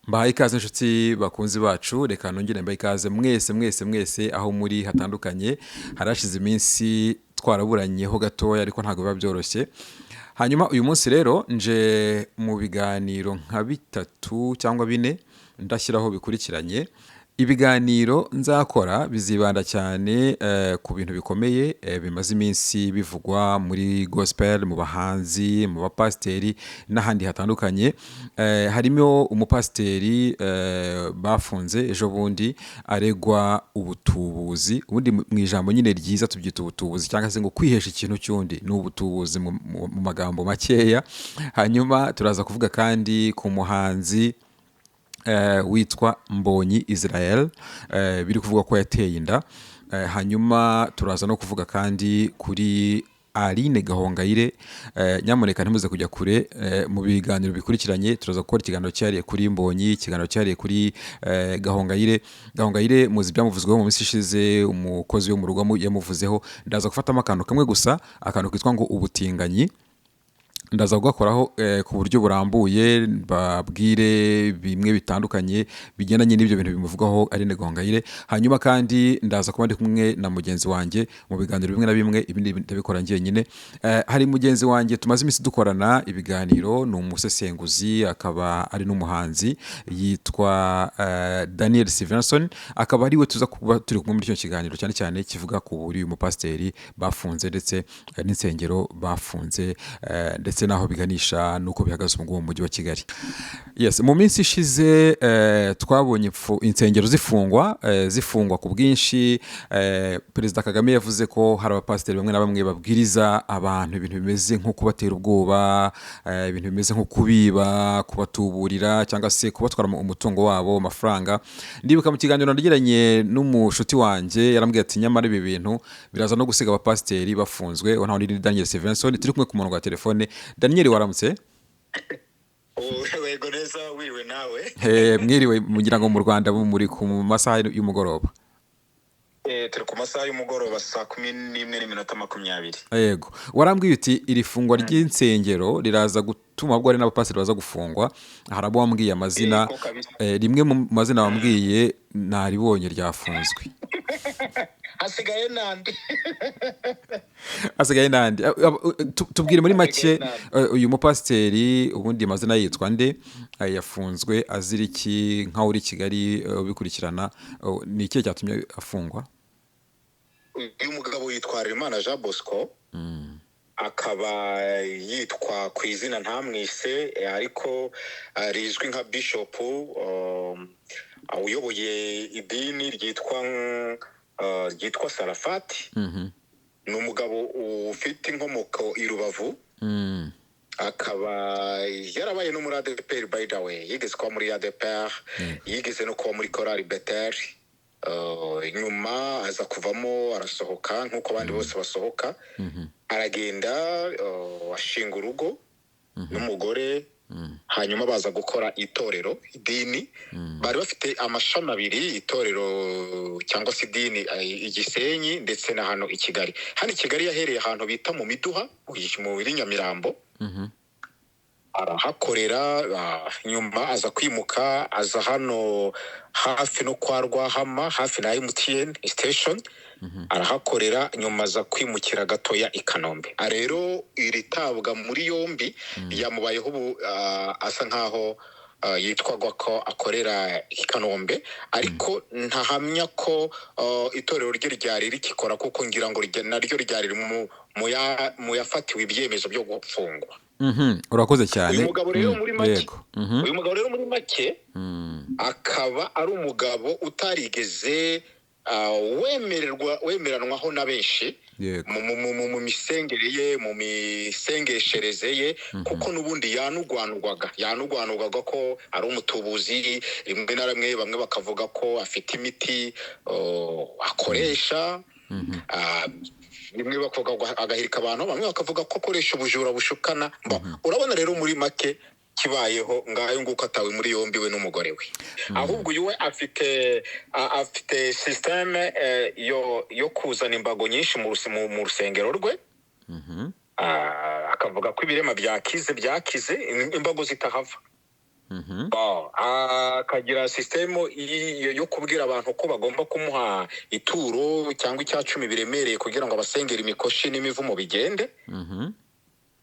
Mbahaye ikaze inshuti bakunzi bacu, reka nongere mbahe ikaze mwese aho muri hatandukanye. Harashize iminsi twaraburanyeho gatoya ariko ntabwo biba byoroshye. Hanyuma uyu munsi rero nje mu biganiro nka bitatu cyangwa bine ndashyiraho bikurikiranye. Ibiganiro nzakora bizibanda cyane ku bintu bikomeye bimaze iminsi bivugwa muri gospel, mu bahanzi, mu bapasiteri n'ahandi hatandukanye. Harimo umupasiteri bafunze ejo bundi aregwa ubutubuzi. Ubundi mu ijambo nyine ryiza tubyita ubutubuzi cyangwa se ngo kwihesha ikintu cy'undi ni ubutubuzi mu magambo makeya. Hanyuma turaza kuvuga kandi ku muhanzi witwa Mbonyi Israel, biri kuvuga ko yateye inda. Hanyuma turaza no kuvuga kandi kuri Aline Gahongayire. Nyamuneka ntimuze kujya kure, mu biganiro bikurikiranye turaza gukora ikiganiro cyariye kuri Mbonyi, ikiganiro cyariye kuri Gahongayire muzi byamuvuzweho mu minsi ishize, umukozi wo mu rugo yamuvuzeho. Ndaza gufatamo akantu kamwe gusa, akantu kitwa ngo ubutinganyi. Ndaza kugakoraho ku buryo burambuye, babwire bimwe bitandukanye bigendanye n'ibyo bintu bimuvugaho Aline Gahongayire. Hanyuma kandi ndaza kuba ndi kumwe na mugenzi wanjye mu biganiro bimwe na bimwe, ibindi ndabikora njyenyine. Hari mugenzi wanjye tumaze iminsi dukorana ibiganiro, ni umusesenguzi akaba ari n'umuhanzi, yitwa Daniel Stevenson. Akaba ariwe tuza kuba turi kumwe muri icyo kiganiro cyane cyane kivuga ku buri umupasiteri bafunze ndetse n'insengero bafunze, ndetse naho biganisha nuko bihagaze mu mujyi wa Kigali. Yes, mu minsi ishize twabonye insengero zifungwa ku bwinshi. Perezida Kagame yavuze ko hari abapasiteri bamwe na bamwe babwiriza abantu ibintu bimeze nko kubatera ubwoba, ibintu bimeze nko kubiba, kubatuburira cyangwa se kubatwara umutungo wabo, amafaranga. Ndibuka mu kiganiro nagiranye n'umushuti wanjye, yarambwiye ati nyamara ibi bintu biraza no gusiga abapasiteri bafunzwe. Naho ni Daniel Stevenson, turi kumwe ku murongo wa telefone. Daniel, waramutse? Wego neza, wiriwe nawe? Mwiriwe, mugira ngo mu Rwanda muri ku masaha y'umugoroba? Turi ku masaha y'umugoroba saa 11:20. Yego, warambwiye uti iri fungwa ry'insengero riraza gutuma ahubwo ari n'abapasiteri baza gufungwa. Hari abo wambwiye amazina, rimwe mu mazina wambwiye naribonye ryafunzwe. Hasigaye nandi. Tubwire muri make, uyu mupasiteri ubundi amazina yitwa nde, yafunzwe azira iki? Nkaho uri Kigali ubikurikirana, ni ikihe cyatumye afungwa? Uyu mugabo yitwa Imana Jean Bosco, akaba yitwa ku izina ntamwise, ariko rizwi nka Bishop, uyoboye idini ryitwa Sarafati. Ni umugabo ufite inkomoko i Rubavu. Akaba yarabaye no muri ADPR, by the way. Yigeze kuba muri ADPR, yigeze no kuba muri Chorale Bethel. Nyuma aza kuvamo, arasohoka nk'uko abandi bose basohoka. Aragenda ashinga urugo n'umugore. Hanyuma baza gukora itorero, idini. Bari bafite amashami abiri, itorero cyangwa se idini Igisenyi ndetse na hano i Kigali. Hano i Kigali yahereye ahantu bita mu Miduha mu Nyamirambo. Arahakorera, nyuma aza kwimuka, aza hano hafi no kwa Rwahama, hafi na MTN station. Arahakorera, nyuma aza kwimukira gatoya i Kanombe. Rero iritabwa muri yombi yamubayeho asa nkaho yitwagwa ko akorera i Kanombe, ariko ntahamya ko itorero rye ryari rikikora, kuko ngira ngo naryo ryari mu yafatiwe ibyemezo byo gufungwa. Urakoze cyane. Uyu mugabo rero muri make, akaba ari umugabo utarigeze wemeranwaho na benshi mu misengere ye, mu misengeshereze ye, kuko n'ubundi yanugwanurwaga ko ari umutubuzi. Rimwe na rimwe bamwe bakavuga ko afite imiti akoresha, rimwe bakavuga agahirika abantu, bamwe bakavuga ko akoresha ubujura bushukana. Urabona rero muri make kibayeho ngayo nguko atawe muri yombi we n'umugore we. Ahubwo uyu we afite systeme yo kuzana imbago nyinshi mu rusengero rwe. Akavuga ko ibirema byakize imbago zitahava. akagira sisitemu yo kubwira abantu ko bagomba kumuha ituro cyangwa icyacumi biremereye kugira ngo abasengera imikoshi n'imivumo bigende.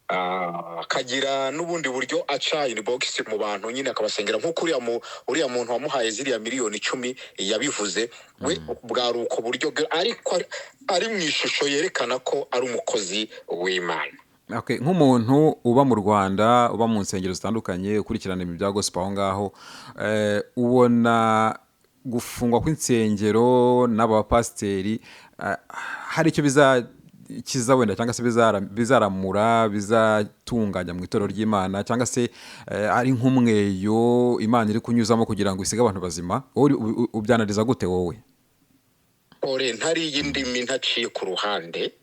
Akagira n'ubundi buryo aca inbox mu bantu nyine akabasengera nk'uko uriya muntu wamuhaye ziriya miliyoni 10 yabivuze we bwari uko buryo ariko ari mu ishusho yerekana ko ari umukozi w'Imana. Okay, nk'umuntu uba mu Rwanda uba mu nsengero zitandukanye ukurikirana ibintu bya gospel aho ngaho ubona gufungwa kw'insengero n'abapasiteri hari icyo kiza wenda cyangwa se bizaramura bizatunganya mu itorero ry'Imana cyangwa se ari nk'umweyo Imana iri kunyuzamo kugira ngo isige abantu bazima ubyanariza gute wowe? Ore ntari y'indimi ntaciye ku ruhande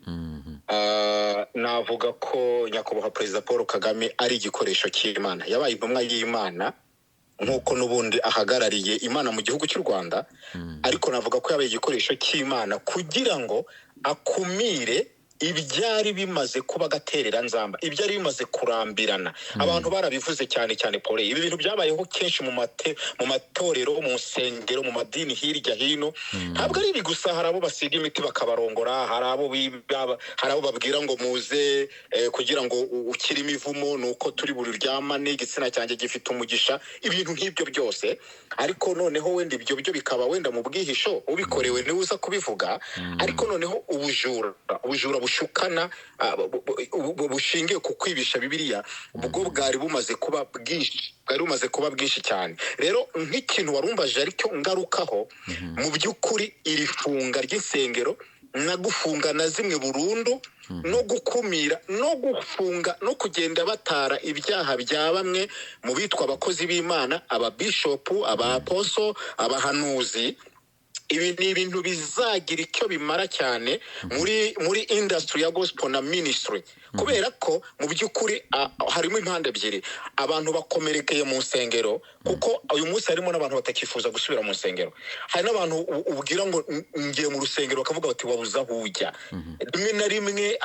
navuga ko nyakubahwa Perezida Paul Kagame ari igikoresho cy'Imana, yabaye intumwa y'Imana nk'uko n'ubundi ahagarariye Imana mu gihugu cy'u Rwanda, ariko navuga ko yabaye igikoresho cy'Imana kugira ngo akumire ibyari bimaze kuba gaterera nzamba, ibyari bimaze kurambirana. Abantu barabivuze cyane Paul, ibi bintu byabayeho kenshi mu matorero, mu nsengero, mu madini hirya hino. Ntabwo ari ibi gusa, hari abo basiga imiti bakabarongora, hari abo babwira ngo muze kugira ngo ukire imivumo nuko turi buryamane igitsina cyanjye gifite umugisha, ibintu nk'ibyo byose. Ariko noneho wenda ibyo byo bikaba wenda mu bwihisho, ubikorewe niwe uza kubivuga. Ariko noneho ubujura bushukana bushingiye ku kwibisha Bibiliya ubwo bwari bumaze kuba bwinshi cyane. Rero nk'ikintu warumbaje aricyo ngarukaho mu by'ukuri iri funga ry'isengero no gufunga na zimwe burundu no gukumira no gufunga no kugenda batara ibyaha bya bamwe mu bitwa abakozi b'Imana, ababishopu, abaposo, abahanuzi. Ibi ni ibintu bizagira icyo bimara cyane muri industry ya gospel na ministry, kubera ko mu by'ukuri harimo impande ebyiri. Abantu bakomerekeye mu nsengero kuko uyu munsi harimo n'abantu batakifuza gusubira mu nsengero. Hari n'abantu ubwira ngo ngiye mu rusengero bakavuga bati wabuza aho ujya. Rimwe na rimwe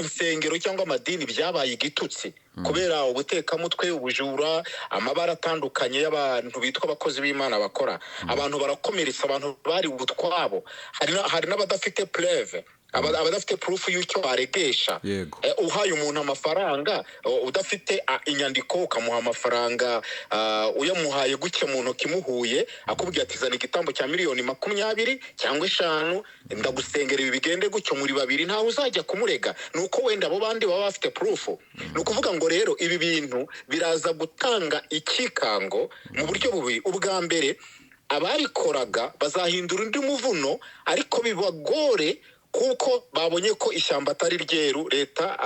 insengero cyangwa amadini byabaye igitutsi kubera ubutekamutwe, ubujura, amabara atandukanye y'abantu bitwa abakozi b'Imana bakora. Abantu barakomeretsa, abantu bari ubutwabo. Hari n'abadafite preuve, abadafite proof y'icyo baregesha. Uhaye umuntu amafaranga udafite inyandiko ukamuha amafaranga, uyamuhaye guke mu ntoki muhuye akubwiye ati zana igitambo cya miliyoni 20 cyangwa 5 ndagusengera ibi bigende gutyo muri babiri, ntawe uzajya kumurega. Nuko wenda abo bandi baba bafite proof. Nukuvuga ngo rero ibi bintu biraza gutanga ikikango mu buryo bubi. Ubwa mbere ababikoraga bazahindura undi muvuno, ariko bibagore kuko babonye ko ishyamba atari ryeru leta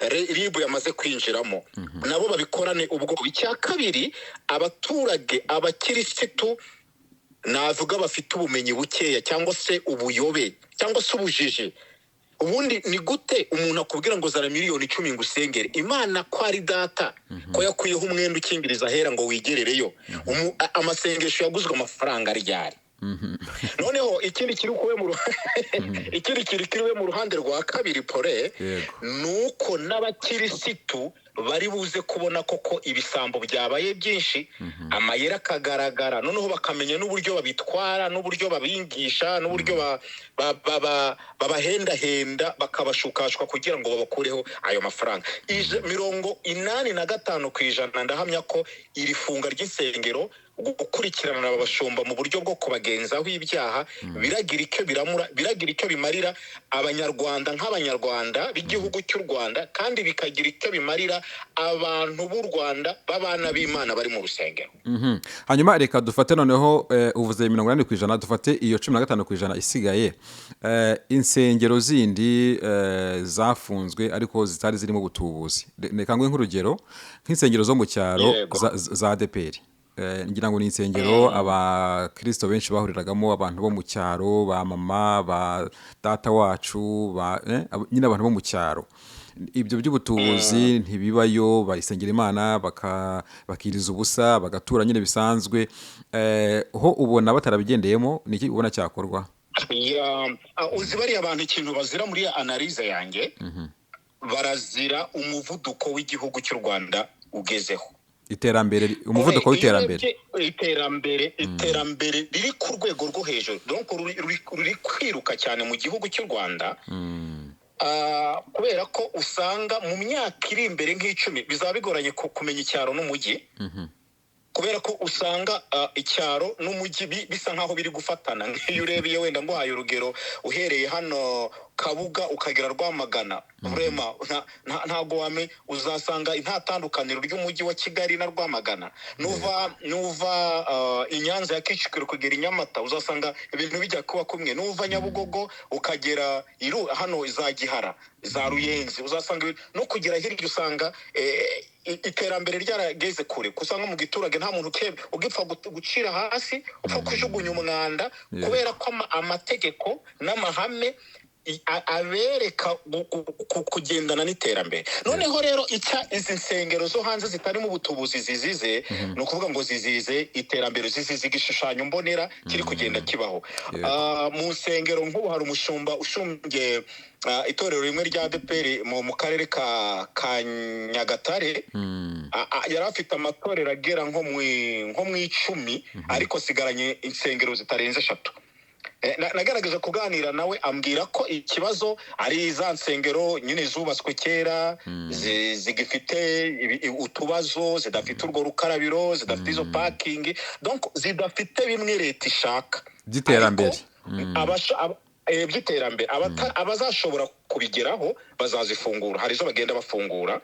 ribu yamaze kwinjiramo. Nabo babikorane ubwo. Icya kabiri, abaturage, abakirisitu navuga bafite ubumenyi bukeya cyangwa se ubuyobe cyangwa se ubujiji. Ubundi ni gute umuntu akubwira ngo zara miliyoni 10 ngusengere? Imana ko ari data ko yakuyeho umwenda ukingiriza ahera ngo wigerereyo. Amasengesho yaguzwe amafaranga ryari? Noneho ikindi kiri kuwe mu ruhande rwa kabiri Pole, nuko n'abakirisitu bari buze kubona koko ibisambo byabaye byinshi, amayera akagaragara, noneho bakamenya n'uburyo babitwara, n'uburyo babingisha, n'uburyo babahendahenda bakabashukashwa kugira ngo babakureho ayo mafaranga. 85% ndahamya ko iri funga ry'isengero gukurikirana abashumba mu buryo bwo kubagenzaho ibyaha biragira icyo biramura, biragira icyo bimarira abanyarwanda nk'abanyarwanda b'igihugu cy'u Rwanda, kandi bikagira icyo bimarira abantu b'u Rwanda b'abana b'Imana bari mu rusengero. Hanyuma reka dufate noneho uvuze 80%, dufate iyo 15% isigaye. Insengero zindi zafunzwe ariko zitari zirimo butubuzi. Reka ngwe nk'urugero nk'insengero zo mu cyaro za ADPR. Ngira ngo ni insengero abakristo benshi bahuriragamo, abantu bo mu cyaro, ba mama, ba data wacu, nyine abantu bo mu cyaro. Ibyo by'ubutubuzi ntibibayo, bayisengera Imana bakiriza ubusa, bagatura nyine bisanzwe. Ho ubona batarabigendeyemo, niki ubona cyakorwa? Uzi bari abantu ikintu bazira muri analyse yanjye, barazira umuvuduko w'igihugu cy'u Rwanda ugezeho. iterambere Kore umuvuduko iyo w'iterambere. urebye iterambere riri ku rwego rwo hejuru donc ruri kwiruka cyane mu gihugu cy'u Rwanda. Kubera ko usanga mu myaka iri imbere nk'icumi bizaba bigoranye kumenya icyaro n'umujyi, kubera ko usanga icyaro n'umujyi bisa nkaho biri gufatana. Nk'iyo urebeye wenda ngo haye urugero uhereye hano Kabuga ukagera Rwamagana, vrema ntago wame uzasanga nta tandukaniro ry'umujyi wa Kigali na Rwamagana. Nuva Inyanza ya Kicukiro kugera Nyamata uzasanga ibintu bijya kuba kumwe. Nuva Nyabugogo ukagera hano za Gihara za Ruyenzi uzasanga no kugera hirya usanga iterambere ryarageze kure. Kusanga mu giturage nta muntu ugipfa gucira hasi upfa kujugunya umwanda, kubera ko amategeko n'amahame abereka kugendana n'iterambere. Noneho rero izi nsengero zo hanze zitari mu butubuzi zizize, no kuvuga ngo zizize iterambere, zizize igishushanyo mbonera kiri kugenda kibaho. Mu nsengero nk'ubu hari umushumba ushumbye itorero rimwe rya ADEPR mu karere ka Nyagatare, yari afite amatorero agera nko mu 10 ariko sigaranye insengero zitarenze 3. Nagaragaje kuganira nawe ambwira ko ikibazo ari za nsengero nyine zubatswe kera, zigifite utubazo, zidafite urwo rukarabiro, zidafite izo parking, donc zidafite bimwe leta ishaka by'iterambere. By'iterambere. Abazashobora kubigeraho bazazifungura, hari izo bagenda bafungura,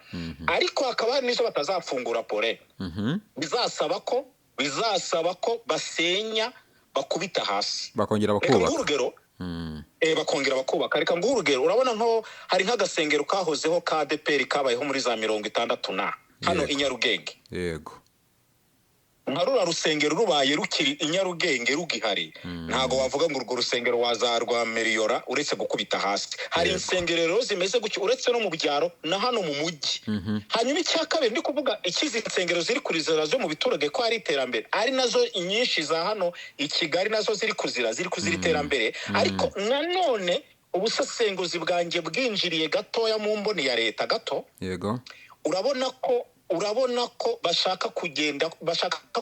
ariko hakaba hari n'izo batazafungura pore. Bizasaba ko basenya, bakubita hasi, bakongera bakubaka. Bakongera bakubaka. Reka nguhe urugero. Urabona nko hari nk'agasengero kahozeho ka ADEPR kabayeho muri za 60 hano i Nyarugenge. Yego. Nka rura rusengero rubaye rukiri i Nyarugenge rugihari, ntago wavuga ngo urwo rusengero wazarwa miliyora uretse gukubita hasi. Hari insengero zimeze gutyo uretse no mu byaro na hano mu mujyi. Hanyuma icyakabiri ndi kuvuga ikizi insengero ziri kurizera zo mu biturage ko ari iterambere, ari nazo inyinshi za hano i Kigali nazo ziri kuzira iterambere. Ariko nanone ubusasenguzi bwanjye bwinjiriye gatoya mu mboni ya leta gato. Yego. Urabona ko bashaka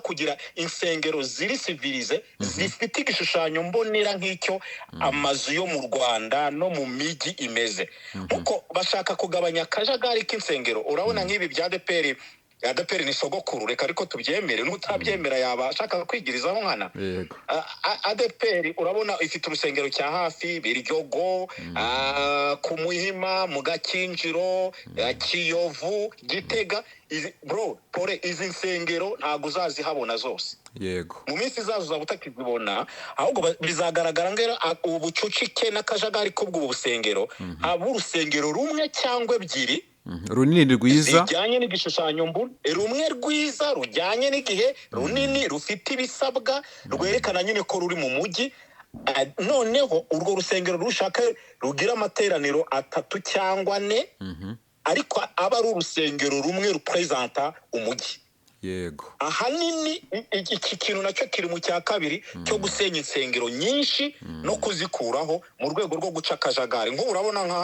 kugira insengero ziri civilize, zifite igishushanyo mbonera nk'icyo amazu yo mu Rwanda no mu migi imeze. Kuko bashaka kugabanya akajagari k'insengero. Urabona nk'ibi bya ADEPR ni sogokuru, reka ariko tubyemere, n'utabyemera yaba ashaka kwigirizaho nkana. ADEPR urabona ifite urusengero cya hafi Biryogo, ku Muhima, mu Gakinjiro, Kiyovu, Gitega. Pore izi nsengero ntago uzazihabona zose. Yego. Mu minsi izaza uzaba utakizibona, ahubwo bizagaragara ngera ubucucike n'akajagari k'ubwo busengero, haba urusengero rumwe cyangwa ebyiri runini rwiza, zijyanye n'igishushanyo mbonera, rumwe rwiza rujyanye n'igihe, runini rufite ibisabwa, rwerekana nyine ko ruri mu mujyi. Noneho urwo rusengero rushaka rugira amateraniro 3 cyangwa 4, ariko aba ari urusengero rumwe rupresenta umujyi. Yego. Ahanini iki kintu nacyo kiri mu cya kabiri cyo gusenya insengero nyinshi no kuzikuraho mu rwego rwo guca akajagari. Nk'ubu urabona nka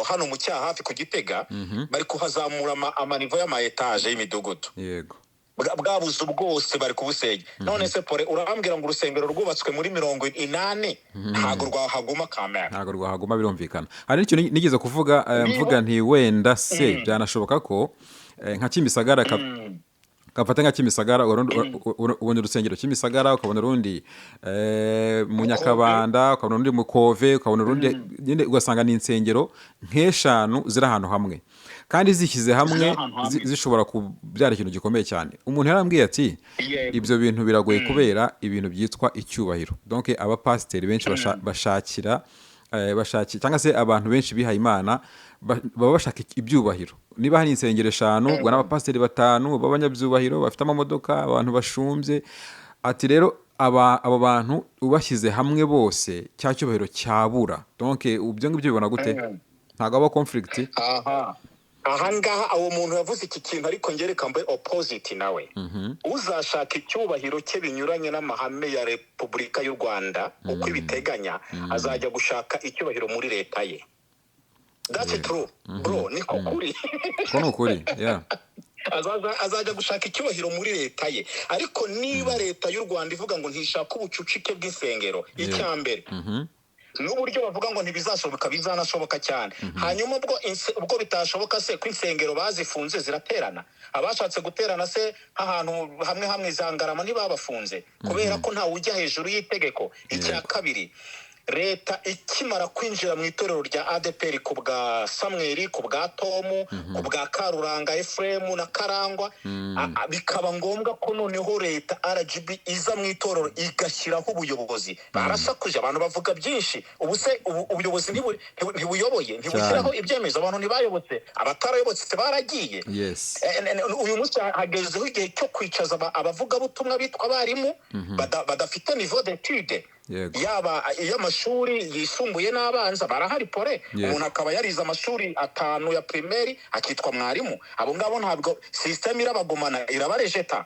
hano mu cyaha hafi ku Gitega, bari kuhazamura amanivo y'ama etage y'imidugudu. Yego. Bwabuze bwose bari kubusenya. None se pore urambwira ngo urusengero rwubatswe muri 80 ntago rwahaguma kamera. Ntago rwahaguma, birumvikana. Hari n'ikintu nigeze kuvuga mvuga nti wenda se byanashoboka ko nka Kimisagara kafata nka Kimisagara ubona urusengero Kimisagara, ukabona urundi mu Nyakabanda, ukabona urundi mu Kove, ukabona urundi nyine ugasanga ni insengero nk'eshanu ziri ahantu hamwe, kandi zishyize hamwe zishobora kubyara ikintu gikomeye cyane. Umuntu yarambwiye ati ibyo bintu biragoye kubera ibintu byitwa icyubahiro. Donc abapasiteri benshi bashakira cyangwa se abantu benshi bihaye Imana baba bashaka ibyubahiro. Niba hari insengero 5 ubwo n'abapasiteri 5 b'abanyabyubahiro bafite amamodoka, abantu bashumbye. Ati rero abo bantu ubashyize hamwe bose cya cyubahiro cyabura. Donc ubyo ngibyo bibona gute? Ntago aba conflict. Ahangaha abo muntu yavuze iki kintu, ariko ngereka mbe opposite nawe. Uzashaka icyubahiro cye binyuranye n'amahame ya Repubulika y'u Rwanda uko ibiteganya, azajya gushaka icyubahiro muri leta ye. That's true, bro. Niko kuri. Kono kuri, yeah. azajya gushaka icyubahiro muri leta ye. Ariko niba leta y'u Rwanda ivuga ngo ntishaka ubucucike bw'insengero, icya mbere n'uburyo bavuga ngo ntibizashoboka, bizanashoboka cyane. Hanyuma ubwo bitashoboka se ko insengero bazifunze ziraterana, abashatse guterana se ahantu hamwe za Ngarama ntibabafunze kubera ko ntawe ujya hejuru y'itegeko. Icya kabiri, leta ikimara kwinjira mu itorero rya ADPR ku bwa Samuel, ku bwa Tomu, ku bwa Karuranga Ephraim na Karangwa, bikaba ngombwa ko noneho leta RGB iza mu itorero igashyiraho ubuyobozi. Barasakuje, abantu bavuga byinshi, ubuyobozi ntibuyoboye, ntibushyiraho ibyemezo, abantu ntibayobotse, abatarayobotse baragiye. Uyu munsi hagezeho igihe cyo kwicaza abavugabutumwa bitwa abarimu badafite niveau d'étude, yaba y'amashuri yisumbuye n'abanza, barahari pore. Umuntu akaba yarize amashuri 5 ya primaire akitwa mwarimu. Abo ngabo ntabwo system irabagumana, irabarejeta.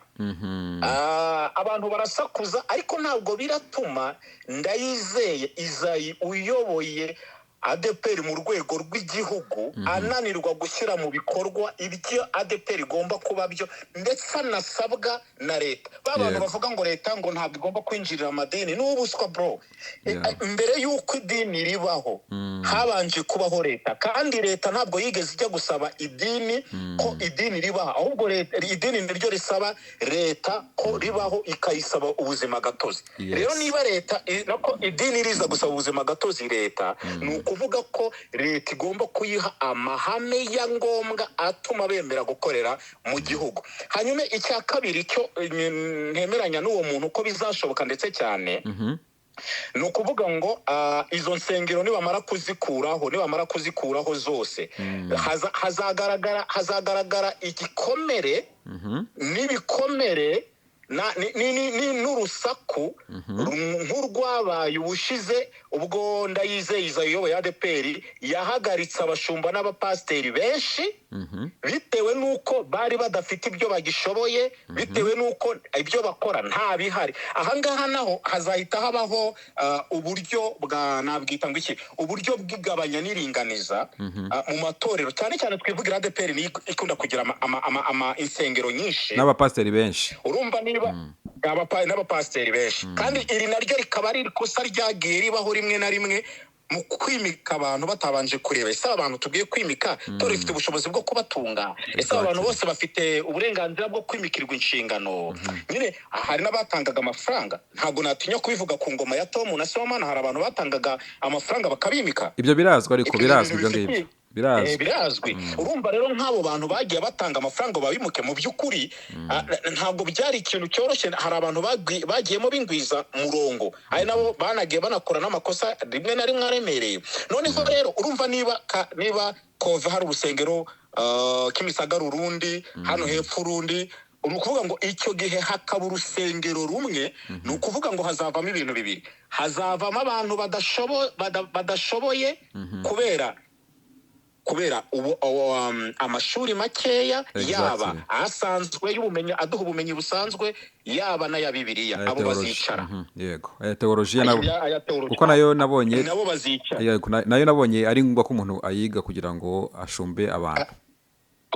Abantu barasakuza, ariko ntabwo biratuma Ndayizeye Isayi uyoboye ADPR mu rwego rw'igihugu ananirwa gushyira mu bikorwa ibyo ADPR igomba kuba byo, ndetse anasabwa na leta. Abantu bavuga ngo leta ngo ntabwo igomba kwinjirira amadini, n'ubuswa bro. Mbere y'uko idini ribaho habanje kubaho leta, kandi leta ntabwo yigeze ijya gusaba idini ko idini ribaho, ahubwo idini niryo risaba leta ko ribaho, ikayisaba ubuzima gatozi. Rero niba leta nako idini riza gusaba ubuzima gatozi leta, kuvuga ko leta igomba kuyiha amahame ya ngombwa atuma bemera gukorera mu gihugu. Hanyuma icya kabiri cyo ntemeranya n'uwo muntu ko bizashoboka ndetse cyane, ni ukuvuga ngo izo nsengero nibamara kuzikuraho zose, hazagaragara igikomere n'ibikomere n'urusaku nk'urwabaye ubushize ubwo Ndayizeye Isayi uyoboye ADPR yahagaritse abashumba n'abapasiteri benshi bitewe n'uko bari badafite ibyo bagishoboye, bitewe n'uko ibyo bakora nta bihari. Ahangaha naho hazahita habaho uburyo nabwita ngo iki, uburyo bw'igabanya n'iringaniza mu matorero, cyane cyane twivugira ADPR ni ikunda kugira ama insengero nyinshi n'abapasiteri benshi. Urumva niba n'abapasiteri benshi, kandi iri naryo rikaba ari ikosa ryagiye ribaho rimwe na rimwe mu kwimika abantu batabanje kureba ese abantu tugiye kwimika tore ifite ubushobozi bwo kubatunga, ese abantu bose bafite uburenganzira bwo kwimikirwa inshingano. Nyine hari n'abatangaga amafaranga, ntabwo natinya kubivuga ku ngoma ya Tom na Sibomana, hari abantu batangaga amafaranga bakabimika. Ibyo birazwi, ariko birazwi ibyo ngibyo birazwi. Urumva rero nk'abo bantu bagiye batanga amafaranga babimuke, mu by'ukuri ntabwo byari ikintu cyoroshye. Hari abantu bagiyemo bingwiza murongo, ari nabo banagiye banakora n'amakosa rimwe na rimwe aremereye. Noneho rero urumva niba Kove hari urusengero Kimisagara urundi, hano hepfo urundi, ni ukuvuga ngo icyo gihe hakaba urusengero rumwe, ni ukuvuga ngo hazavamo ibintu bibiri. Hazavamo abantu badashoboye kubera amashuri makeya, yaba asanzwe y'ubumenyi aduha ubumenyi busanzwe, yaba n'aya Bibiliya, abo bazicara. Yego, teologiya nabo, kuko nayo nabonye nabo bazicara. Yego, nayo nabonye ari ngombwa ko umuntu ayiga kugira ngo ashumbe abantu,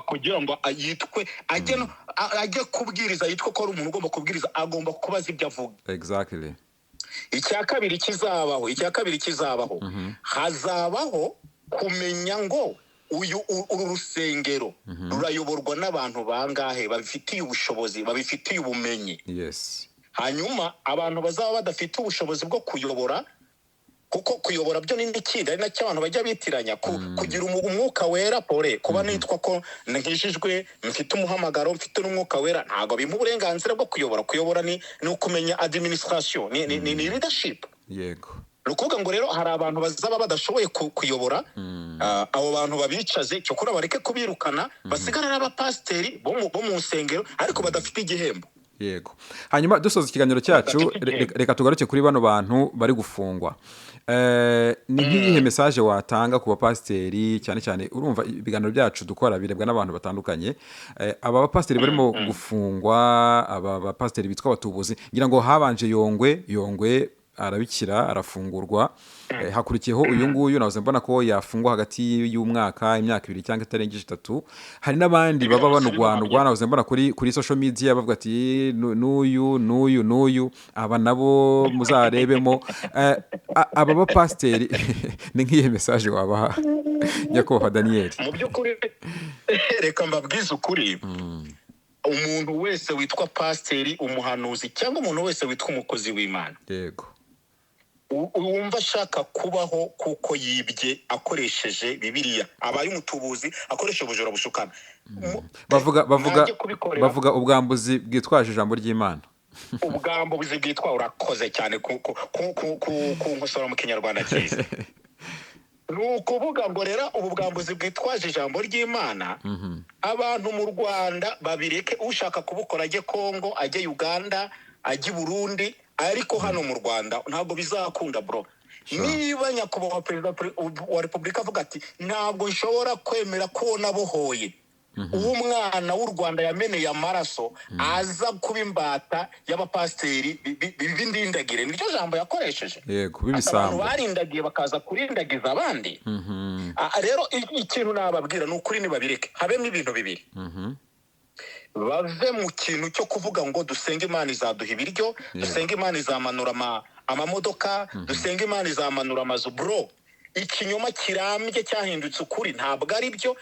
kugira ngo yitwe ajye kubwiriza, yitwe ko ari umuntu ugomba kubwiriza, agomba kubaza ibyo avuga. Exactly. Icya kabiri kizabaho, hazabaho kumenya ngo uru rusengero rurayoborwa n'abantu bangahe babifitiye ubushobozi, babifitiye ubumenyi. Hanyuma abantu bazaba badafite ubushobozi bwo kuyobora, kuko kuyobora byo ni n'ikindi, ari nacyo abantu bajya bitiranya kugira umwuka wera pore, kuba nitwa ko nkijijwe, mfite umuhamagaro, mfite n'umwuka wera, ntabwo bimpa uburenganzira bwo kuyobora. Kuyobora ni ukumenya administration, ni leadership. Yego. Nukuvuga ngo rero hari abantu bazaba badashoboye kuyobora, abo bantu babicaze, cyokora bareke kubirukana, basigarana abapasiteri bo mu nsengero ariko badafite igihembo. Yego. Hanyuma dusoza ikiganiro cyacu, reka tugaruke kuri bano bantu bari gufungwa. Ni nk'iyihe message watanga ku bapasiteri, cyane cyane urumva ibiganiro byacu dukora birebwa n'abantu batandukanye, aba bapasiteri barimo gufungwa, aba bapasiteri bitwa abatubuzi, ngira ngo habanje Yongwe arabikira arafungurwa. Hakurikiyeho uyu nguyu nahoze mbona ko yafungwa hagati y'umwaka imyaka 2 cyangwa itarengeje 3. Hari n'abandi baba banugwanugwa nahoze mbona kuri social media bavuga ati n'uyu aba nabo muzarebemo. Aba bapasteri ni nk'iye message wabaha nyakubahwa Daniel? mu by'ukuri reka mbabwize ukuri, umuntu wese witwa pasiteri, umuhanuzi, cyangwa umuntu wese witwa umukozi w'Imana, yego, wumva ashaka kubaho kuko yibye akoresheje Bibiliya, abaye umutubuzi akoresha ubujura bushukana, bavuga ubwambuzi bwitwaje ijambo ry'Imana. ubwambuzi bwitwa, urakoze cyane kunkosora mu kinyarwanda cyiza. Ni ukuvuga ngo rero ubu bwambuzi bwitwaje ijambo ry'Imana, abantu mu Rwanda babireke. Ushaka kubukora ajye Kongo, ajye Uganda, ajye Burundi, ariko hano mu Rwanda ntabwo bizakunda bro. Niba nyakubahwa perezida wa Repubulika avuga ati ntabwo nshobora kwemera ko nabohoye uwo mwana w'u Rwanda yameneye amaraso aza kuba imbata y'abapasiteri b'indindagire, niryo jambo yakoresheje. Yego, bibisambo abantu barindagiye bakaza kurindagiza abandi. Rero ikintu nababwira ni ukuri, nibabireke, habemo ibintu bibiri. Bave mu kintu cyo kuvuga ngo dusenga Imana izaduha ibiryo, dusenga Imana izamanura amamodoka, dusenga Imana izamanura amazu. Bro, ikinyoma kirambye cyahindutse ukuri, ntabwo ari byo.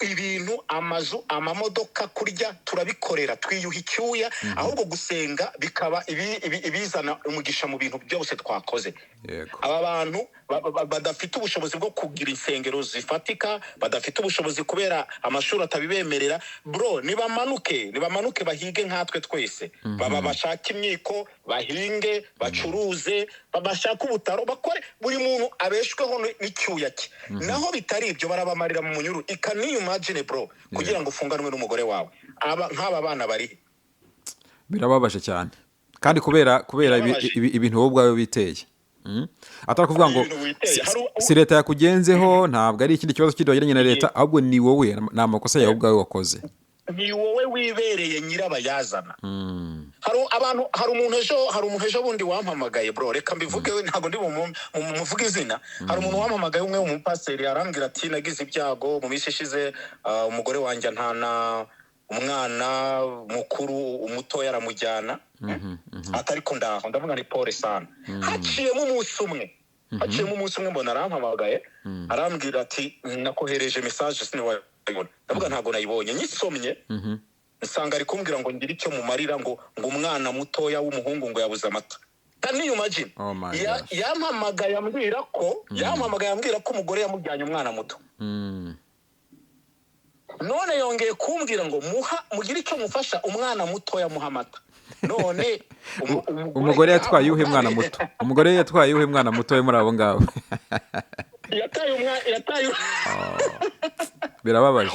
Ibintu, amazu, amamodoka, kurya turabikorera twiyuha icyuya, ahubwo gusenga bikaba ibizana umugisha mu bintu byose twakoze. Aba bantu badafite ubushobozi bwo kugira insengero zifatika, badafite ubushobozi kubera amashuri atabibemerera, bro, nibamanuke bahige nkatwe twese. Bashaka imyiko, bahinge, bacuruze, bashaka ubutaro, bakore, buri muntu abeshweho n'icyuya cye. Naho bitari ibyo barabamarira mu munyuru. Can you imagine bro, kugira ngo ufunganwe n'umugore wawe? Nk'aba bana bari, birababaje cyane, kandi kubera ibintu wowe ubwawe biteye. Atari kuvuga ngo si leta yakugenzeho, ntabwo ari ikindi kibazo kindi wagiranye na leta, ahubwo ni wowe, ni amakosa yawe ubwawe wakoze. Ni wowe wibereye nyirabayazana. Hari umuntu ejo bundi wampamagaye bro, reka mbivuge, ntabwo ndi muvuga izina. Hari umuntu wampamagaye, umwe w'umupasiteri, arambwira ati nagize ibyago mu minsi ishize, umugore wanjye ntana umwana mukuru, umutoya aramujyana. Atari ko ndavuga ni pole sana. Haciyemo umunsi umwe mbona arampamagaye, arambwira ati nakohereje message sinibona. Ndavuga ntabwo nayibonye, nyisomye nsanga ari kumbwira ngo ngira icyo mumarira, ngo umwana mutoya w'umuhungu ngo yabuze amata. Can you imagine? Yampamagaye ambwira ko umugore yamujyanye umwana muto. None yongeye kumbwira ngo mugire icyo mufasha umwana mutoya muha amata. None umugore yatwaye uhe mwana muto? Umugore yatwaye uhe mwana muto muri abo ngabo? Yataye. Birababaje.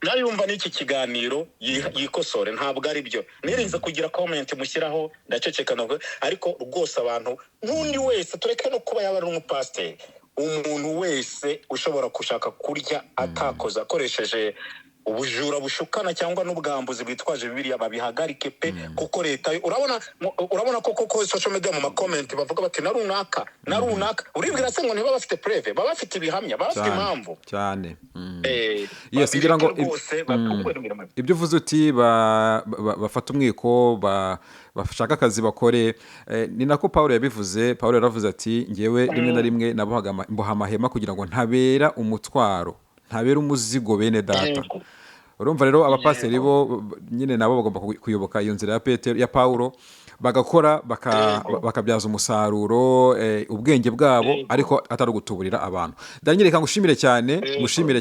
Nayumva n'iki kiganiro yikosore, ntabwo ari byo. Nirinze kugira comment mushyiraho, ndaceceka nabwo, ariko rwose abantu, n'undi wese, tureke no kuba yaba ari umupasiteri, umuntu wese ushobora gushaka kurya atakoze, akoresheje ubujura bushukana cyangwa n'ubwambuzi bwitwaje Bibiliya, babihagarike pe. Kuko leta, urabona ko social media mu comment bavuga bati na runaka. Uribwira se ngo niba bafite preve, baba bafite ibihamya, baba bafite impamvu cyane. Yes, ngira ngo ibyo uvuze uti bafata umwiko, bashaka akazi bakore, ni nako Paulo yabivuze. Paulo yaravuze ati ngewe rimwe na rimwe mboha amahema kugira ngo ntabera umutwaro, ntabera umuzigo bene data. Urumva rero abapasiteri bo nyine nabo bagomba kuyoboka iyo nzira ya Paulo, bagakora bakabyaza umusaruro ubwenge bwabo, ariko atari gutuburira abantu. Daniel, reka ngushimire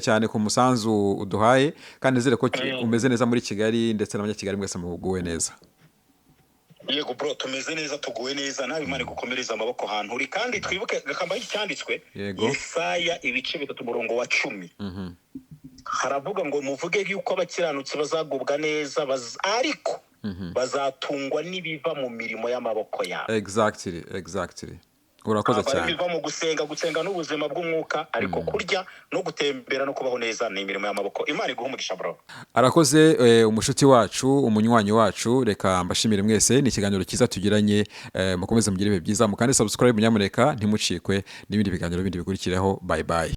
cyane ku musanzu uduhaye, kandi nizere ko umeze neza muri Kigali, ndetse n'abanyakigali mwese muguwe neza. Yego bro, tumeze neza, tuguwe neza, nawe Imana gukomereza amaboko ahantu uri. Kandi twibuke gakambaye cyanditswe Yesaya ibice 3:10. Haravuga ngo muvuge yuko abakiranutsi bazagubwa neza, ariko bazatungwa n'ibiva mu mirimo y'amaboko yabo. Exactly. urakoze ntabwo ari cyane. biva mu gusenga n'ubuzima bw'umwuka, ariko kurya no gutembera no kubaho neza ni imirimo y'amaboko. Imana iguha umugisha bro. Arakoze umushuti wacu, umunywanyi wacu, reka mbashimire mwese, ni ikiganiro cyiza tugiranye, mukomeze mugire ibihe byiza, mukande subscribe nyamuneka ntimucikwe n'ibindi biganiro bindi bikurikiraho. Bye bye.